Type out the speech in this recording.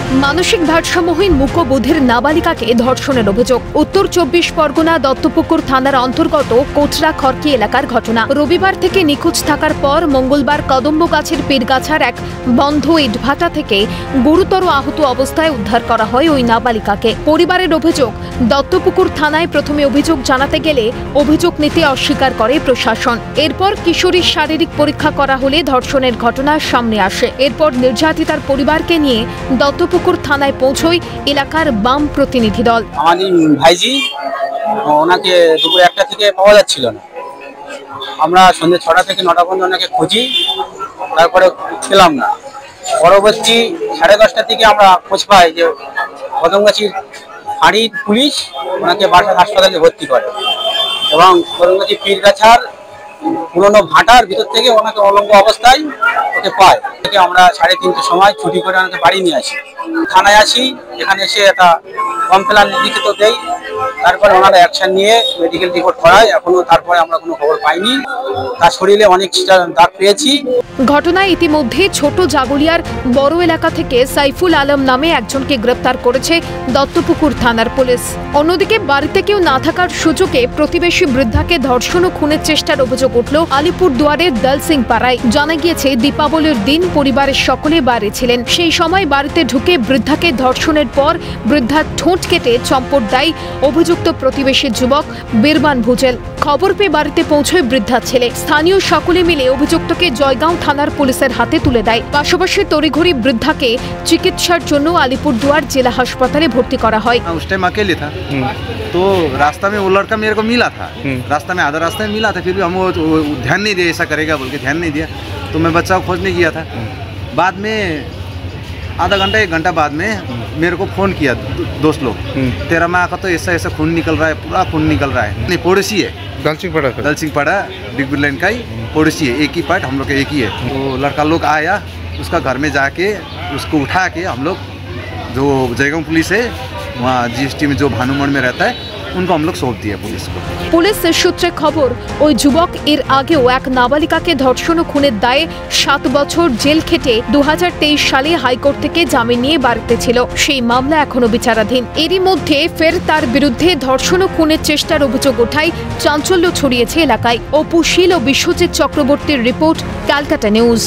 মানসিক ভারসাম্যহীন মূকবধির নাবালিকাকে ধর্ষণের অভিযোগ। উত্তর ২৪ পরগনা দত্তপুকুর থানার অন্তর্গত কোটরা খড়কি এলাকার ঘটনা। রবিবার থেকে নিখোঁজ থাকার পর মঙ্গলবার কদম্বগাছের পীরগাছার এক বন্ধ ইটভাটা থেকে গুরুতর আহত অবস্থায় উদ্ধার করা হয় ওই নাবালিকাকে। পরিবারের অভিযোগ, দত্তপুকুর থানায় প্রথমে অভিযোগ জানাতে গেলে অভিযোগ নিতে অস্বীকার করে প্রশাসন। এরপর কিশোরীর শারীরিক পরীক্ষা করা হলে ধর্ষণের ঘটনা সামনে আসে। এরপর নির্যাতিতার পরিবারকে নিয়ে দত্তপুকুর থানায় পৌঁছয় এলাকার বাম প্রতিনিধি দল। আমাদের ভাইজি ওনাকে দুপুর 1টা থেকে পাওয়া যাচ্ছিল না। আমরা সন্ধ্যে 6টা থেকে 9টা পর্যন্ত ওনাকে খুঁজি, তারপরে পেলাম না। পরবর্তী 10:30টা থেকে আমরা খোঁজ পাই যে কদমগাছির ফাঁড়ির পুলিশ ওনাকে বাসার হাসপাতালে ভর্তি করে এবং কদমগাছি পীরগাছার পুরনো ভাটার ভিতর থেকে ওনাকে অলঙ্গ অবস্থায় ওকে পায়। থেকে আমরা 3:30টার সময় ছুটি করে ওনাকে বাড়ি নিয়ে আসি। থানায় আসি, এখানে এসে একটা কমপ্লেন লিখিত দেই, তারপরে ওনারা অ্যাকশন নিয়ে মেডিকেল রিপোর্ট করায়। এখনো তারপরে আমরা কোনো খবর পাইনি। তার শরীরে অনেক দাগ পেয়েছি। ঘটনায় ইতিমধ্যে ছোট জাগুলিয়ার বড় এলাকা থেকে সাইফুল আলম নামে একজনকে গ্রেপ্তার করেছে দত্তপুকুর থানার পুলিশ। অন্যদিকে বাড়িতে কেউ না থাকার সুযোগে প্রতিবেশী বৃদ্ধাকে ধর্ষণ ও খুনের চেষ্টার অভিযোগ উঠল আলিপুরদুয়ারের দলসিং পাড়ায়। জানা গিয়েছে, দীপাবলির দিন পরিবারের সকলে বাড়ি ছিলেন। সেই সময় বাড়িতে ঢুকে বৃদ্ধাকে ধর্ষণের পর বৃদ্ধার ঠোঁট কেটে চম্পট দেয় অভিযুক্ত প্রতিবেশী যুবক বীরবান ভুজেল। খবর পেয়ে বাড়িতে পৌঁছয় বৃদ্ধার ছেলে। স্থানীয় সকলে মিলে অভিযুক্তকে জয়গাঁও থানার পুলিশের হাতে তুলে দেয়। পাশাপাশি তড়িঘড়ি বৃদ্ধাকে চিকিৎসার জন্য আলিপুরদুয়ার জেলা হাসপাতালে ভর্তি করা হয়। उस टाइम अकेले था, तो रास्ता में वो लड़का मेरे को मिला था। रास्ता में आधा रास्ता में मिला था, फिर भी हम वो ध्यान नहीं दिया, ऐसा करेगा बोल के ध्यान नहीं दिया। तो मैं बच्चा को खोजने गया था। बाद में आधा घंटा 1 घंटा बाद में मेरे को फ़ोन किया दोस्त लोग, तेरा माँ का तो ऐसा ऐसा खून निकल रहा है, पूरा खून निकल रहा है। नहीं, पड़ोसी है, दलसिंह पड़ा बिग बिल लाइन का ही पड़ोसी है। एक ही पार्ट हम लोग का एक ही है। तो लड़का लोग आया, उसका घर में जाके उसको उठा के हम लोग जो जयगांव पुलिस है वहाँ GST में जो भानुमंड में रहता है उनको हम लोग सौंप दिया पुलिस को। পুলিশ সূত্রে খবর, ওই যুবক এর আগেও এক নাবালিকাকে ধর্ষণ ও খুনের দায়ে 7 বছর জেল খেটে 2023 সালে হাইকোর্ট থেকে জামিন নিয়ে বাড়িতে ছিল। সেই মামলা এখনো বিচারাধীন। এরই মধ্যে ফের তার বিরুদ্ধে ধর্ষণ ও খুনের চেষ্টার অভিযোগ ওঠায় চাঞ্চল্য ছড়িয়েছে এলাকায়। অপু শীল ও বিশ্বজিৎ চক্রবর্তীর রিপোর্ট, ক্যালকাটা নিউজ।